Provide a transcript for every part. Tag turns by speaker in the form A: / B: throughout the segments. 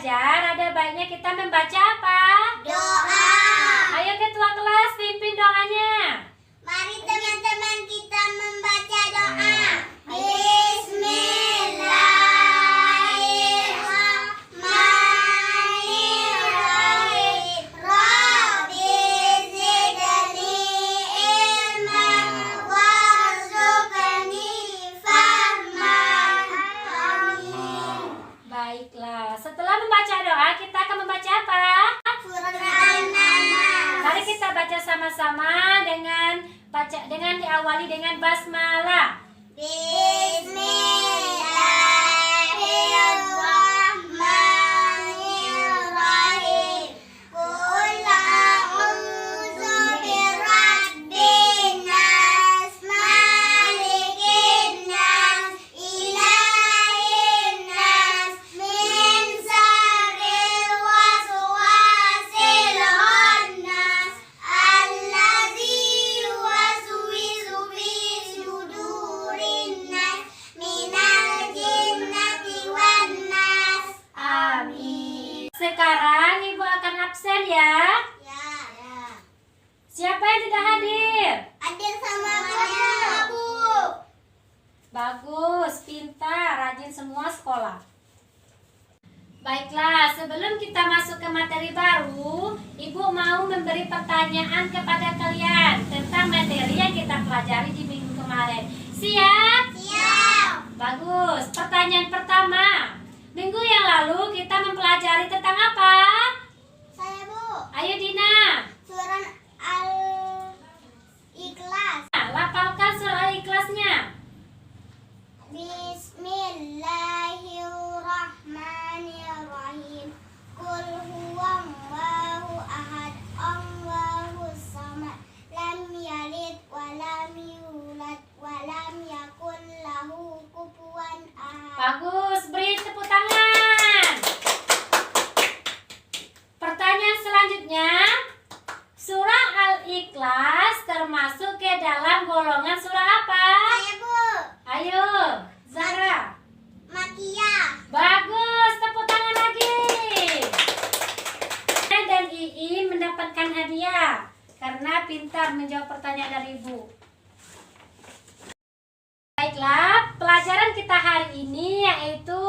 A: belajar, ada baiknya kita membaca apa?
B: Doa.
A: Ayo ketua kelas pimpin doanya.
B: Mari teman-teman kita membaca doa. Bismillahirrahmanirrahim. Rabbi zidni ilman warzuqni fahman. Amin.
A: Baiklah, setelah membaca doa kita akan membaca apa?
B: Surah An-Nas.
A: Mari kita baca sama-sama dengan diawali dengan basmalah.
B: Bismillahirrahmanirrahim. Qul a'udzu birabbin nas, malikin nas, ilahin nas, min syarril waswasil khannas, allazi yuwaswisu fi sudurin nas, minal jinnati wan nas.
A: Amin. Sekarang Ibu akan absen ya.
B: Ya.
A: Siapa yang tidak hadir?
B: Hadir sama Bu.
A: Bagus, pintar, rajin semua sekolah. Baiklah, sebelum kita masuk ke materi baru, Ibu mau memberi pertanyaan kepada kalian tentang materi yang kita pelajari di minggu kemarin. Siap?
B: Siap.
A: Bagus. Pertanyaan pertama. Minggu yang lalu kita mempelajari tentang apa?
B: Saya Bu.
A: Ayo Dina.
B: Surah Al-Ikhlas.
A: Lafalkan surah Al-Ikhlasnya.
B: Bismillahirrahmanirrahim. Qul huwallahu ahad, Allahus samad, lam yalid wa lam yulad wa lam yakul lahu kufuwan ahad.
A: Bagus, beri tepuk tangan. Pertanyaan selanjutnya. Surah Al-Ikhlas termasuk ke dalam golongan surah apa?
B: Saya Bu.
A: Ayo, Zara.
B: Makiyah.
A: Bagus, tepuk tangan lagi. Dan Ii mendapatkan hadiah karena pintar menjawab pertanyaan dari Ibu. Baiklah, pelajaran kita hari ini yaitu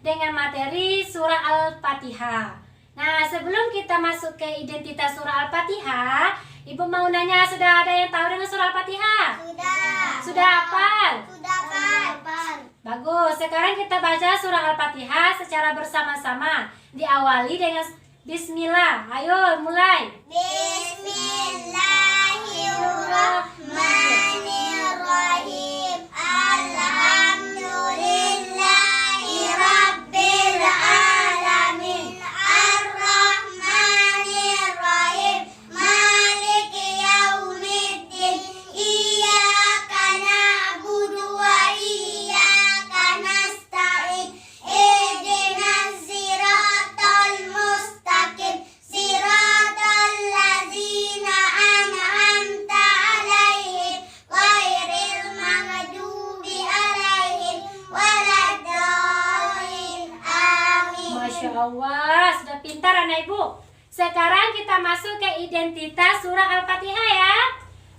A: dengan materi surah Al-Fatihah. Nah, sebelum kita masuk ke identitas surah Al-Fatihah, Ibu mau nanya, sudah ada yang tahu dengan surah Al-Fatihah?
B: Sudah.
A: Sudah hafal?
B: Sudah hafal.
A: Bagus, sekarang kita baca surah Al-Fatihah secara bersama-sama. Diawali dengan Bismillah. Ayo, mulai.
B: Bismillahirrahmanirrahim. Alhamdulillahi rabbil alamin. Ar-Rahmanirrahim. Maliki yaumiddin. Iyyaka na'budu wa iyyaka nasta'in. Ihdinas siratal mustaqim. Siratal ladzina an'amta 'alaihim ghairil maghdubi 'alaihim waladdallin. Amin.
A: Masya Allah, sudah pintar anak Ibu. Sekarang kita masuk ke identitas surah Al-Fatihah ya.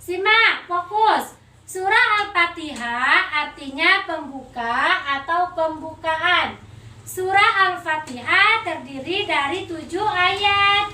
A: Simak, fokus. Surah Al-Fatihah artinya pembuka atau pembukaan. Surah Al-Fatihah terdiri dari 7 ayat.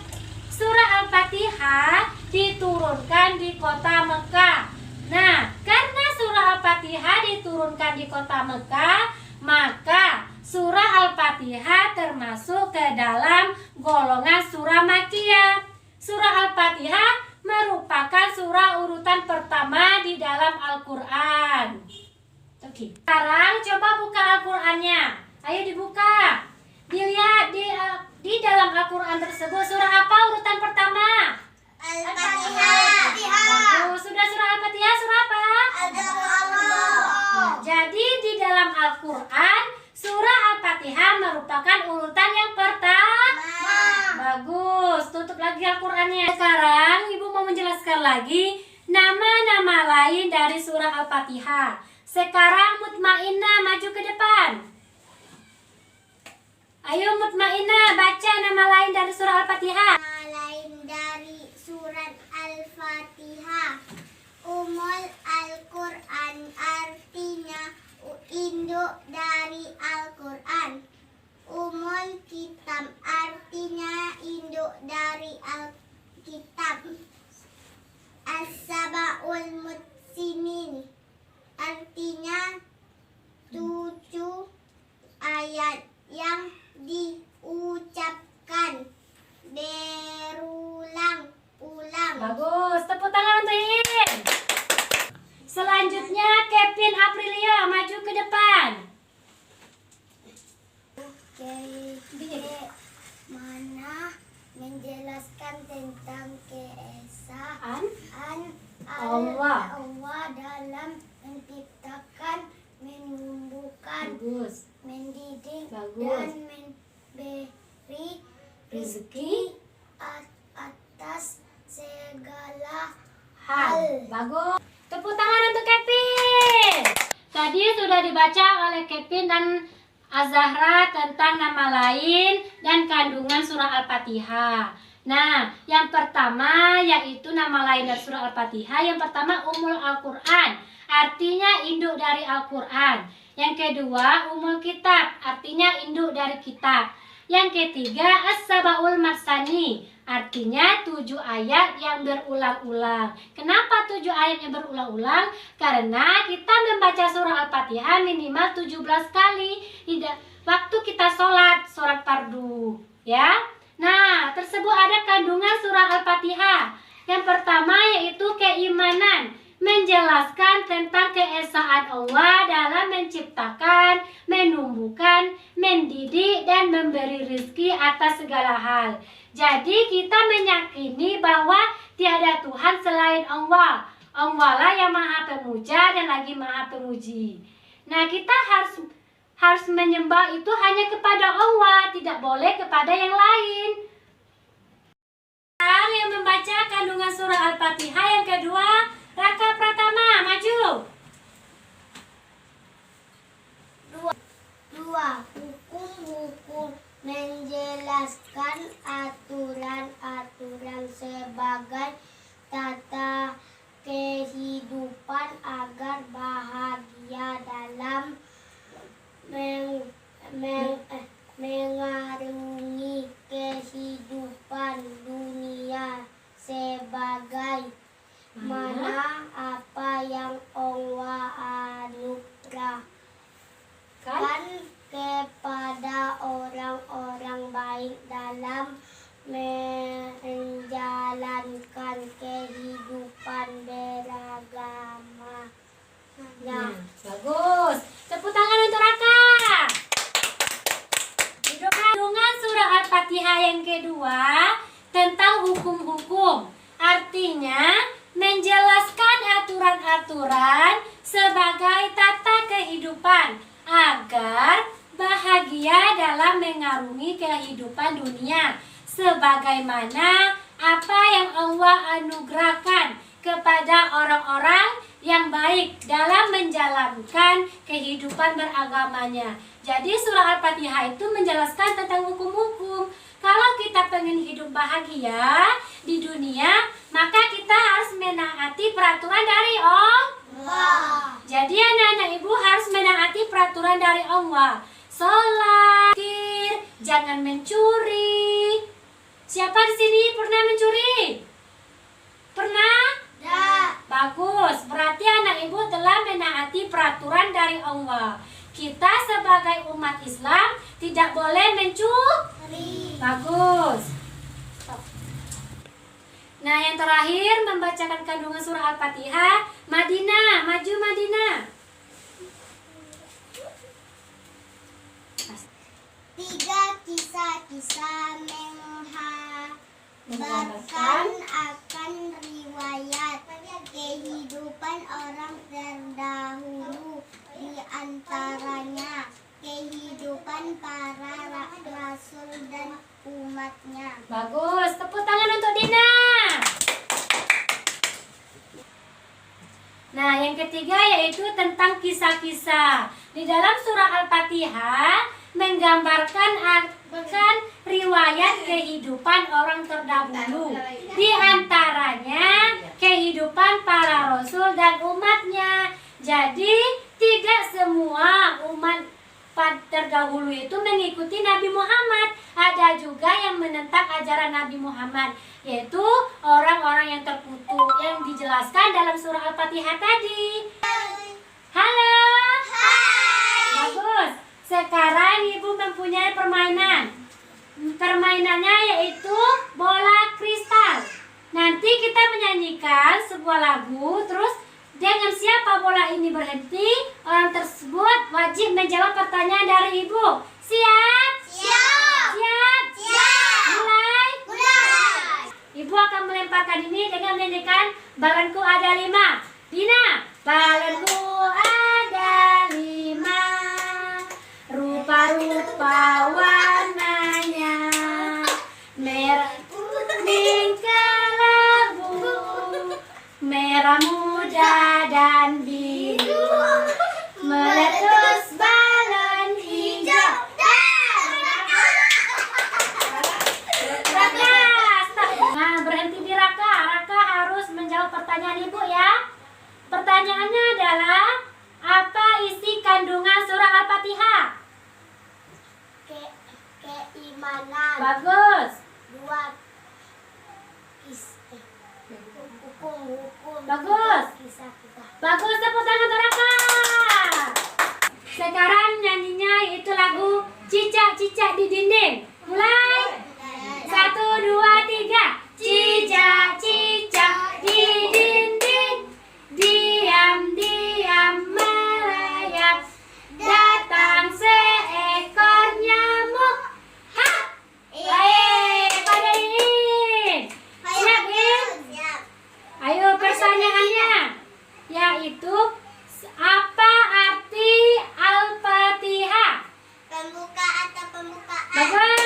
A: Surah Al-Fatihah diturunkan di kota Mekah. Nah, karena surah Al-Fatihah diturunkan di kota Mekah, maka surah Al-Fatihah termasuk ke dalam golongan surah Makkiyah. Surah Al-Fatihah merupakan surah urutan pertama di dalam Al-Quran. Oke. Sekarang coba buka Al-Qurannya. Ayo dibuka. Dilihat di dalam Al-Quran tersebut surah apa urutan pertama?
B: Al-Fatihah.
A: Bagus. Sudah surah Al-Fatihah surah apa? Nah, jadi di dalam Al-Quran surah Al-Fatihah merupakan urutan yang pertama. Bagus. Tutup lagi Al-Qurannya. Sekarang Ibu mau menjelaskan lagi nama-nama lain dari surah Al-Fatihah. Sekarang Mutmainnah maju ke depan. Ayo Mutmainah baca nama lain dari surah Al-Fatihah.
B: Nama lain dari surat Al-Fatihah. Umul Al-Quran artinya induk dari Al-Quran. Umul Kitab artinya induk dari Alkitab. As-Sabaul Mutsinin artinya 7 ayat yang diucapkan berulang-ulang.
A: Bagus, tepuk tangan untuk Iin. Selanjutnya Kevin Aprilia maju ke depan.
B: Mana menjelaskan tentang keesaan
A: Allah.
B: Allah dalam menciptakan, menumbuhkan,
A: Bagus.
B: mendidik,
A: Bagus.
B: dan memberi
A: Rezeki
B: atas segala
A: hal. Bagus. Tepuk tangan untuk Kevin. Tadi sudah dibaca oleh Kevin dan Azahra tentang nama lain dan kandungan surah Al-Fatihah. Nah, yang pertama yaitu nama lain dari surah Al-Fatihah. Yang pertama Ummul Al-Quran, artinya induk dari Al-Quran. Yang kedua Ummul Kitab, artinya induk dari kitab. Yang ketiga As-Sabaul Masani, artinya 7 ayat yang berulang-ulang. Kenapa 7 ayat yang berulang-ulang? Karena kita membaca surah Al-Fatihah minimal 17 kali waktu kita sholat fardu, ya. Nah, tersebut ada kandungan surah Al-Fatihah. Yang pertama yaitu keimanan, menjelaskan tentang keesaan Allah dalam menciptakan, menumbuhkan, mendidik, dan memberi rezeki atas segala hal. Jadi kita meyakini bahwa tiada Tuhan selain Allah. Allah lah yang maha pemuja dan lagi maha pemuji. Nah, kita harus menyembah itu hanya kepada Allah, tidak boleh kepada yang lain. Yang membaca kandungan surah Al-Fatihah yang kedua, Raka Pratama, maju.
B: 2. Hukum-hukum menjelaskan aturan-aturan sebagai tata kehidupan agar bahagia dalam mengarungi kehidupan dunia sebagai mana apa yang Allah anugerahkan kepada orang-orang baik dalam menjalankan kehidupan beragama.
A: Nah, bagus. Tepuk tangan untuk Raka. Kandungan surah Al-Fatihah yang kedua tentang hukum-hukum. Artinya menjelaskan aturan-aturan sebagai tata kehidupan agar bahagia dalam mengarungi kehidupan dunia sebagaimana apa yang Allah anugerahkan kepada orang-orang yang baik dalam menjalankan kehidupan beragamanya. Jadi surah Al-Fatihah itu menjelaskan tentang hukum-hukum. Kalau kita pengen hidup bahagia di dunia, maka kita harus menaati peraturan dari Allah. Jadi anak-anak ibu harus menaati peraturan dari Allah. Sholat, jangan mencuri. Siapa di sini pernah mencuri? Pernah?
B: Ya.
A: Bagus, berarti anak ibu telah menaati peraturan dari Allah. Kita sebagai umat Islam tidak boleh mencuri. Bagus. Nah, yang terakhir membacakan kandungan surah Al-Fatihah, Madinah, maju Madinah.
B: 3 kisah-kisah menghabarkan akan riwayat kehidupan orang terdahulu, di antaranya kehidupan para rasul dan umatnya.
A: Bagus, tepuk tangan untuk Dina. Nah, yang ketiga yaitu tentang kisah-kisah. Di dalam surah Al-Fatihah menggambarkan akan riwayat kehidupan orang terdahulu. Di antaranya kehidupan para rasul dan umatnya. Jadi tidak semua umat terdahulu itu mengikuti Nabi Muhammad. Ada juga yang menentang ajaran Nabi Muhammad, yaitu orang-orang yang terkutuk yang dijelaskan dalam surah Al-Fatihah tadi. Halo. Bagus. Sekarang Ibu mempunyai permainan. Permainannya yaitu bola kristal. Nanti kita menyanyikan sebuah lagu, terus dengan siapa bola ini berhenti, orang tersebut wajib menjawab pertanyaan dari Ibu. Siap?
B: Siap.
A: Siap?
B: Siap.
A: Mulai?
B: Mulai.
A: Ibu akan melemparkan ini dengan menyanyikan balonku ada 5. Dina, balonku ada 5, rupa-rupa warnanya, merah, kuning, kelabu, merah muda dan biru, meletus balon hijau. Raka, stop. Nah, berhenti di Raka. Raka harus menjawab pertanyaan Ibu ya. Pertanyaannya adalah, apa isi kandungan surah Al-Fatihah?
B: Keimanan.
A: Bagus.
B: Buat hukum.
A: Bagus.
B: Kisah-kisah.
A: Bagus, tepuk tangan untuk Raka. Sekarang nyanyinya itu lagu Cicak-cicak di dinding. Mulai. 1, 2, 3. Cicak-cicak di dinding, diam-diam merayap, datang seekor nyamuk. Ha! Baik, pada ini. Siap, Im?
B: Siap.
A: Ayo pertanyaannya, yaitu apa arti Al-Fatihah?
B: Pembuka atau pembukaan.
A: Bagus.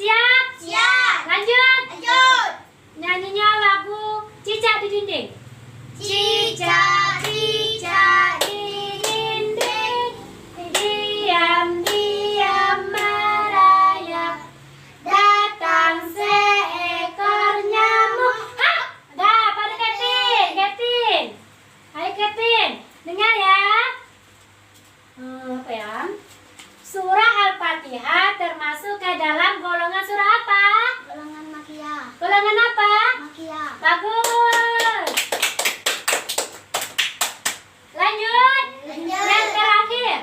A: Siap?
B: Siap.
A: Lanjut.
B: Lanjut.
A: Nyanyinya lagu Cicak di dinding. Cicak-cicak di dinding, diam-diam merayap, datang seekor nyamuk. Ha! Dah, pada Kevin. Hai Kevin, dengar ya. Apa ya? Surah Al-Fatihah termasuk ke dalam golongan surah apa?
B: Golongan makiyah.
A: Golongan apa?
B: Makiyah.
A: Bagus. Lanjut. Yang terakhir.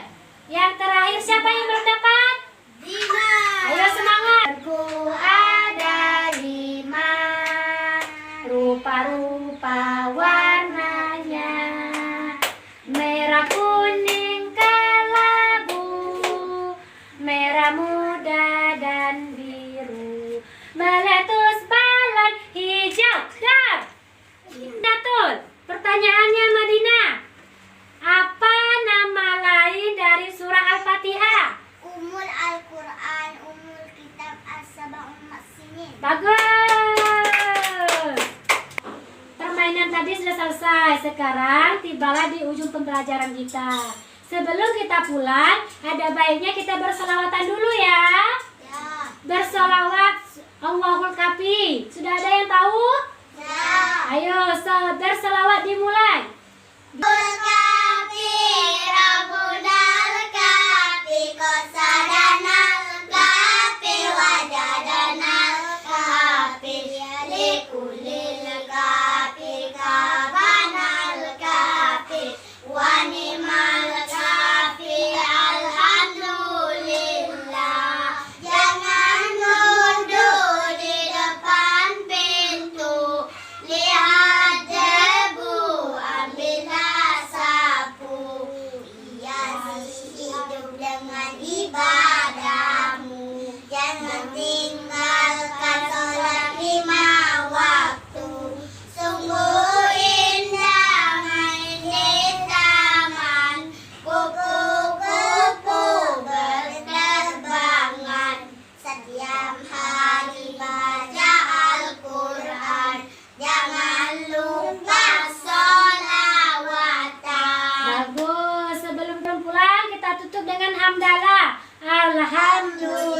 A: Yang terakhir siapa yang berdapat?
B: Dina.
A: Ayo semangat. Ku ada 5, rupa-rupa warnanya, merah, kuning, kelabu, merah muda dan biru, meletus balon hijau. Dar. Betul. Pertanyaannya Madina, apa nama lain dari surah Al-Fatihah?
B: Umul Al-Quran, Umul Kitab As-Sab'un Maksinin.
A: Bagus. Permainan tadi sudah selesai. Sekarang tibalah di ujung pembelajaran kita. Sebelum kita pulang, ada baiknya kita berselawatan dulu ya.
B: Ya.
A: Berselawat Allahul Kafi. Sudah ada yang tahu?
B: Ya.
A: Ayo, berselawat dimulai.
B: Al-Kafi, Rabbunal Kafi, Qasadanal Kafi, Wajadanal Kafi, Likulil Kafi, Kabanal Kafi, Wanimal Kafi, Alhamdulillah. Jangan mundur di depan pintu, lihat debu, ambillah Alhamdulillah.